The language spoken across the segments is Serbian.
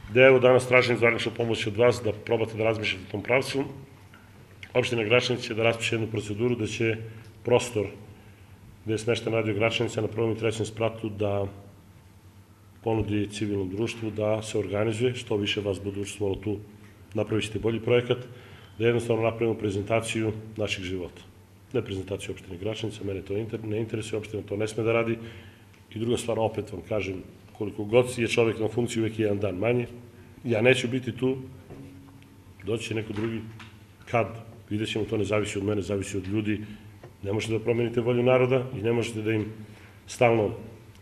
gde evo danas tražim zvaničnu pomoć od vas da probate da razmišljate u tom pravcu. Opština Gračanin će da raspiše jednu proceduru da će prostor gde je smešten radio Gračanica na prvom i trećem spratu da ponudi civilnom društvu da se organizuje, što više vas bude učestvovalo tu, napravit ćete bolji projekat, da jednostavno napravimo prezentaciju naših života. Ne prezentaciju opštine Gračanica, mene to ne interesuje, opština to ne sme da radi. I druga stvar, opet vam kažem, koliko god je čovek na funkciji, uvek je jedan dan manje. Ja neću biti tu, doći će neko drugi. Kad? Vidjet ćemo, to ne zavisi od mene, zavisi od ljudi. Ne možete da promenite volju naroda i ne možete da im stalno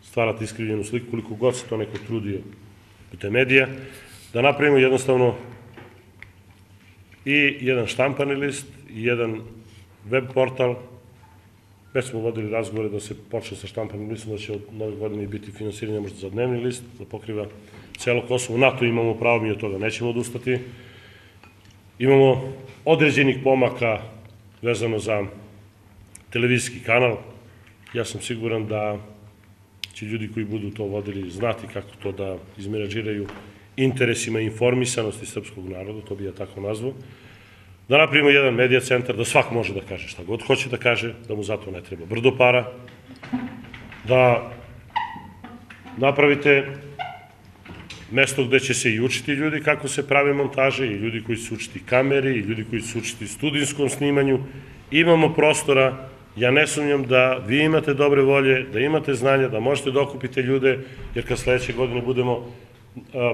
stvarate iskrivljenu sliku, koliko god se to neko trudio putem medija, da napravimo jednostavno i jedan štampani list, i jedan web portal. Već smo vodili razgovore da se počne sa štampanim listom, da će od nove godine biti finansiranje možda za dnevni list, da pokriva celo Kosovo. Na to imamo pravo, mi od toga nećemo odustati. Imamo određenih pomaka vezano za televizijski kanal. Ja sam siguran da će ljudi koji budu to vodili znati kako to da izmenadžiraju interesima i informisanosti srpskog naroda, to bi ja tako nazvao. Da napravimo jedan medija centar, da svak može da kaže šta god hoće da kaže, da mu zato ne treba brdo para, da napravite mesto gde će se i učiti ljudi kako se prave montaže, i ljudi koji će učiti kameri, i ljudi koji će učiti studijskom snimanju. Imamo prostora, ja ne sumnjam da vi imate dobre volje, da imate znanja, da možete da okupite ljude, jer kad sledeće godine budemo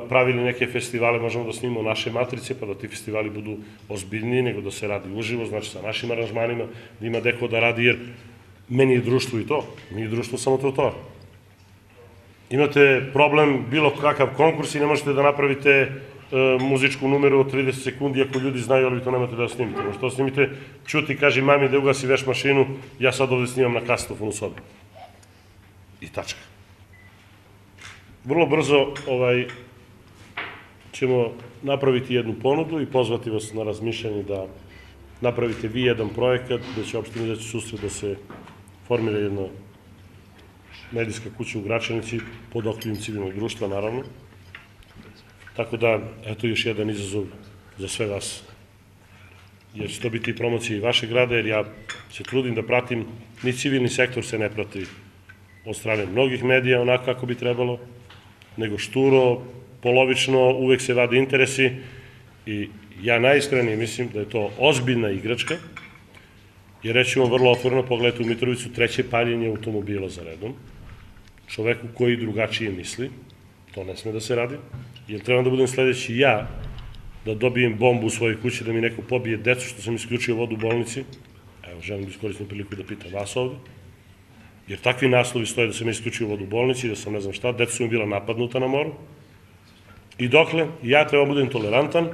pravili neke festivale, možemo da snimimo naše matrice, pa da ti festivali budu ozbiljniji nego da se radi uživo, znači sa našim aranžmanima, da ima deko da radi, jer meni je društvo i to, nije društvo samo trotoar. Imate problem, bilo kakav konkurs i ne možete da napravite muzičku numeru od 30 sekundi ako ljudi znaju, ali vi to nemate da snimite. Možete da snimite, čuti, kaži mami da ugasi veš mašinu, ja sad ovde snimam na kasetofonu sobi. I tačka. Vrlo brzo ćemo napraviti jednu ponudu i pozvati vas na razmišljanje da napravite vi jedan projekat gde će opština izaći susret da se formira jedna medijska kuća u Gračanici pod okriljem civilnog društva, naravno. Tako da, eto još jedan izazov za sve vas. Jer će to biti promocija i vašeg grada, jer ja se trudim da pratim, ni civilni sektor se ne prati od strane mnogih medija onako kako bi trebalo, nego šturo, polovično, uvek se vade interesi i ja najiskrenije mislim da je to ozbiljna igračka, jer reći vam vrlo otvoreno, pogledajte u Mitrovicu, treće paljenje automobila za redom, čoveku koji drugačije misli, to ne sme da se radi, jer trebam da budem sledeći ja, da dobijem bombu u svojoj kući, da mi neko pobije decu što sam isključio vodu u bolnici, evo želim da iskoristim priliku da pitam vas ovde, jer takvi naslovi stoje da sam isključio vodu u bolnici, da sam ne znam šta, deca su mi bila napadnuta na moru, i dokle ja treba budem tolerantan,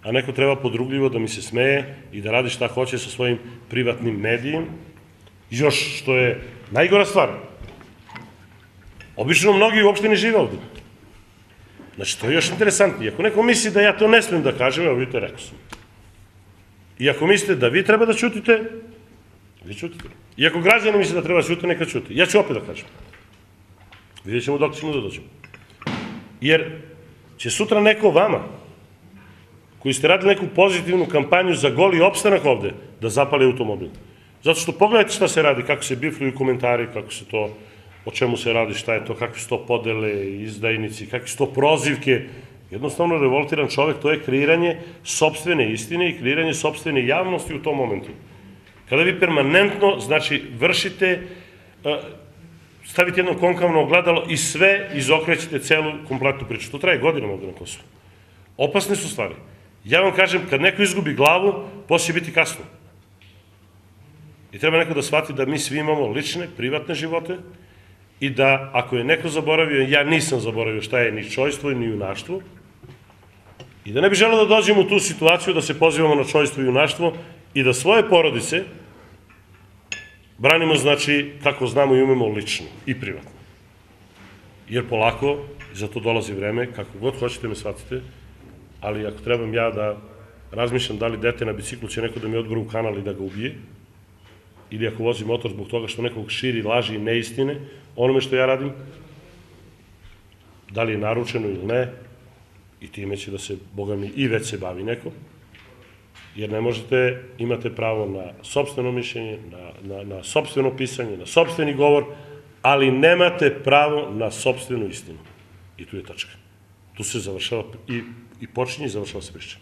a neko treba podrugljivo da mi se smeje i da radi šta hoće sa svojim privatnim medijem. Još što je najgora stvar, obično mnogi uopšte ne žive ovde. Znači, to je još interesantnije. Ako neko misli da ja to ne smem da kažem, evo vidite, rekao sam. I ako mislite da vi treba da ćutite, vi ćutite. I ako građani misle da treba da ćute, neka ćute. Ja ću opet da kažem. Vidjet ćemo dok ćemo da dođemo. Jer će sutra neko vama, koji ste radili neku pozitivnu kampanju za goli opstanak ovde, da zapali automobil. Zato što pogledajte šta se radi, kako se bifluju komentari, kako se to, o čemu se radi, šta je to, kakve su to podele, izdajnici, kakve su to prozivke. Jednostavno, revoltiran čovek, to je kreiranje sopstvene istine i kreiranje sopstvene javnosti u tom momentu. Kada vi permanentno, znači, vršite, stavite jedno konkavno ogledalo i sve izokrećete celu kompletnu priču. To traje godinama ovde na Kosovu. Opasne su stvari. Ja vam kažem, kad neko izgubi glavu, posle će biti kasno. I treba neko da shvati da mi svi imamo lične, privatne živote i da ako je neko zaboravio, ja nisam zaboravio šta je ni čojstvo ni junaštvo, i da ne bi želeo da dođemo u tu situaciju da se pozivamo na čojstvo i junaštvo i da svoje porodice branimo, znači, kako znamo i umemo lično i privatno. Jer polako, za to dolazi vreme, kako god hoćete me shvatite, ali ako trebam ja da razmišljam da li dete na biciklu će neko da mi odgura u kanal i da ga ubije, ili ako vozi motor zbog toga što nekog širi laži i neistine, onome što ja radim, da li je naručeno ili ne, I time će da se, boga mi, i već se bavi neko, jer ne možete, imate pravo na sopstveno mišljenje, na sopstveno pisanje, na sopstveni govor, ali nemate pravo na sopstvenu istinu. I tu je tačka. Tu se završava i počinje i završava se priča.